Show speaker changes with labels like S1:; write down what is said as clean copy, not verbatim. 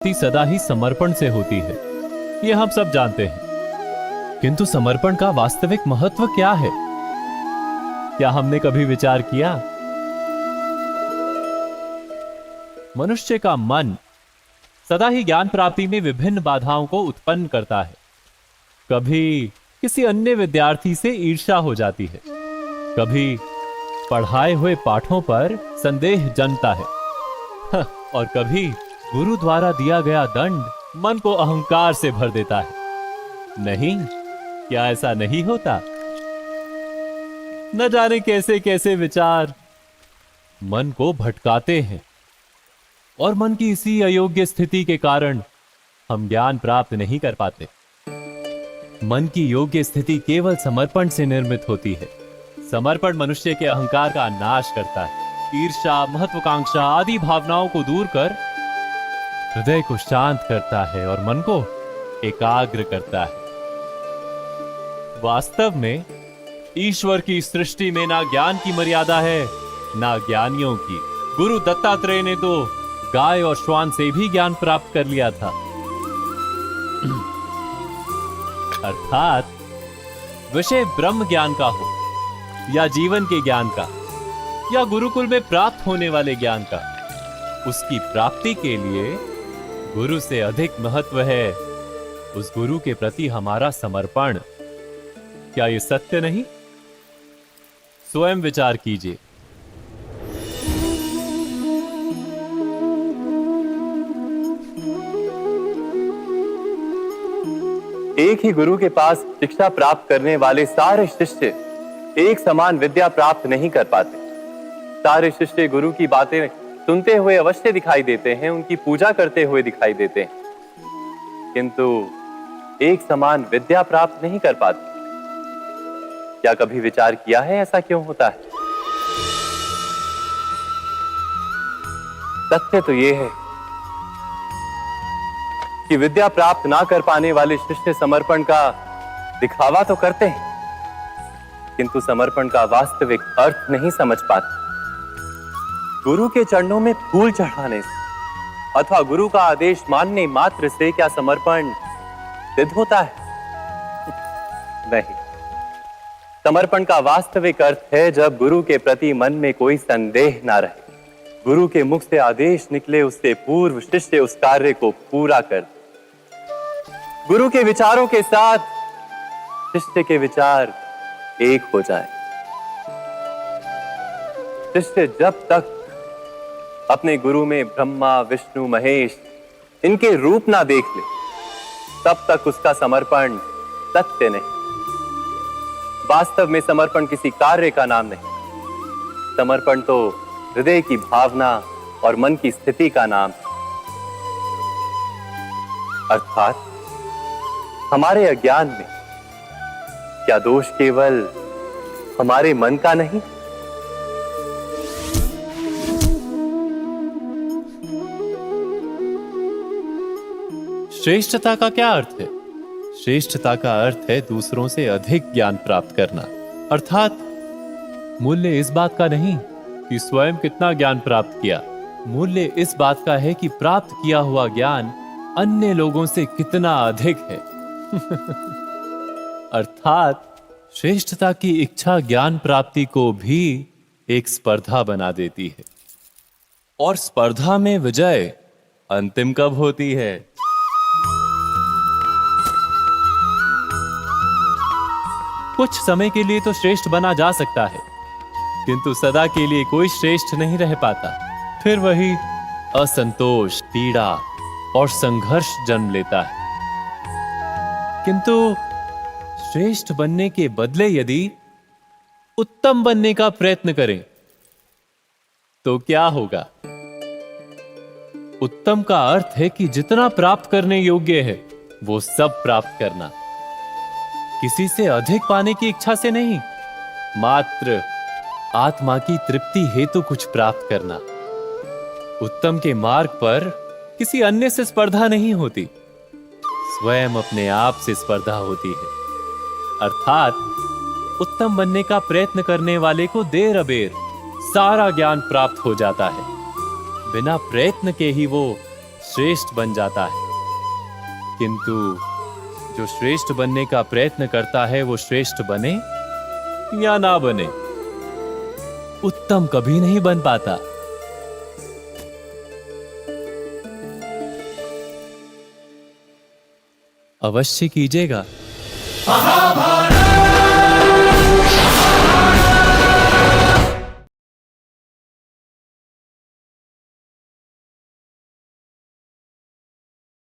S1: सदा ही समर्पण से होती है, ये हम सब जानते हैं। किंतु समर्पण का वास्तविक महत्व क्या है? क्या हमने कभी विचार किया? मनुष्य का मन सदा ही ज्ञान प्राप्ति में विभिन्न बाधाओं को उत्पन्न करता है। कभी किसी अन्य विद्यार्थी से ईर्ष्या हो जाती है, कभी पढ़ाए हुए पाठों पर संदेह जन्मता है, और कभी गुरु द्वारा दिया गया दंड मन को अहंकार से भर देता है। नहीं, क्या ऐसा नहीं होता? न जाने कैसे कैसे विचार मन को भटकाते हैं, और मन की इसी अयोग्य स्थिति के कारण हम ज्ञान प्राप्त नहीं कर पाते। मन की योग्य स्थिति केवल समर्पण से निर्मित होती है। समर्पण मनुष्य के अहंकार का नाश करता है, ईर्ष्या, महत्वाकांक्षा आदि भावनाओं को दूर कर हृदय को शांत करता है और मन को एकाग्र करता है। वास्तव में ईश्वर की सृष्टि में ना ज्ञान की मर्यादा है, ना ज्ञानियों की। गुरु दत्तात्रेय ने तो गाय और श्वान से भी ज्ञान प्राप्त कर लिया था। अर्थात विषय ब्रह्म ज्ञान का हो या जीवन के ज्ञान का या गुरुकुल में प्राप्त होने वाले ज्ञान का, उसकी प्राप्ति के लिए गुरु से अधिक महत्व है उस गुरु के प्रति हमारा समर्पण। क्या यह सत्य नहीं? स्वयं विचार कीजिए।
S2: एक ही गुरु के पास शिक्षा प्राप्त करने वाले सारे शिष्य एक समान विद्या प्राप्त नहीं कर पाते। सारे शिष्य गुरु की बातें सुनते हुए अवश्य दिखाई देते हैं, उनकी पूजा करते हुए दिखाई देते हैं, किंतु एक समान विद्या प्राप्त नहीं कर पाते। क्या कभी विचार किया है ऐसा क्यों होता है? तथ्य तो यह है कि विद्या प्राप्त ना कर पाने वाले शिष्य समर्पण का दिखावा तो करते हैं, किंतु समर्पण का वास्तविक अर्थ नहीं समझ पाते। गुरु के चरणों में फूल चढ़ाने से अथवा गुरु का आदेश मानने मात्र से क्या समर्पण सिद्ध होता है? नहीं। समर्पण का वास्तविक अर्थ है जब गुरु के प्रति मन में कोई संदेह ना रहे, गुरु के मुख से आदेश निकले उससे पूर्व शिष्य उस कार्य को पूरा कर, गुरु के विचारों के साथ शिष्य के विचार एक हो जाए। शिष्य जब तक अपने गुरु में ब्रह्मा, विष्णु, महेश इनके रूप ना देख ले, तब तक उसका समर्पण सत्य नहीं। वास्तव में समर्पण किसी कार्य का नाम नहीं, समर्पण तो हृदय की भावना और मन की स्थिति का नाम है। अर्थात हमारे अज्ञान में क्या दोष केवल हमारे मन का नहीं?
S1: श्रेष्ठता का क्या अर्थ है? श्रेष्ठता का अर्थ है दूसरों से अधिक ज्ञान प्राप्त करना। अर्थात मूल्य इस बात का नहीं कि स्वयं कितना ज्ञान प्राप्त किया, मूल्य इस बात का है कि प्राप्त किया हुआ ज्ञान अन्य लोगों से कितना अधिक है। अर्थात श्रेष्ठता की इच्छा ज्ञान प्राप्ति को भी एक स्पर्धा बना देती है, और स्पर्धा में विजय अंतिम कब होती है? कुछ समय के लिए तो श्रेष्ठ बना जा सकता है, किंतु सदा के लिए कोई श्रेष्ठ नहीं रह पाता। फिर वही असंतोष, पीड़ा और संघर्ष जन्म लेता है। किंतु श्रेष्ठ बनने के बदले यदि उत्तम बनने का प्रयत्न करें तो क्या होगा? उत्तम का अर्थ है कि जितना प्राप्त करने योग्य है वो सब प्राप्त करना, किसी से अधिक पाने की इच्छा से नहीं, मात्र आत्मा की तृप्ति हेतु कुछ प्राप्त करना। उत्तम के मार्ग पर किसी अन्य से स्पर्धा नहीं होती, स्वयं अपने आप से स्पर्धा होती है। अर्थात उत्तम बनने का प्रयत्न करने वाले को देर अबेर सारा ज्ञान प्राप्त हो जाता है। बिना प्रयत्न के ही वो श्रेष्ठ बन जाता है, किंतु जो श्रेष्ठ बनने का प्रयत्न करता है वो श्रेष्ठ बने या ना बने, उत्तम कभी नहीं बन पाता। अवश्य कीजिएगा।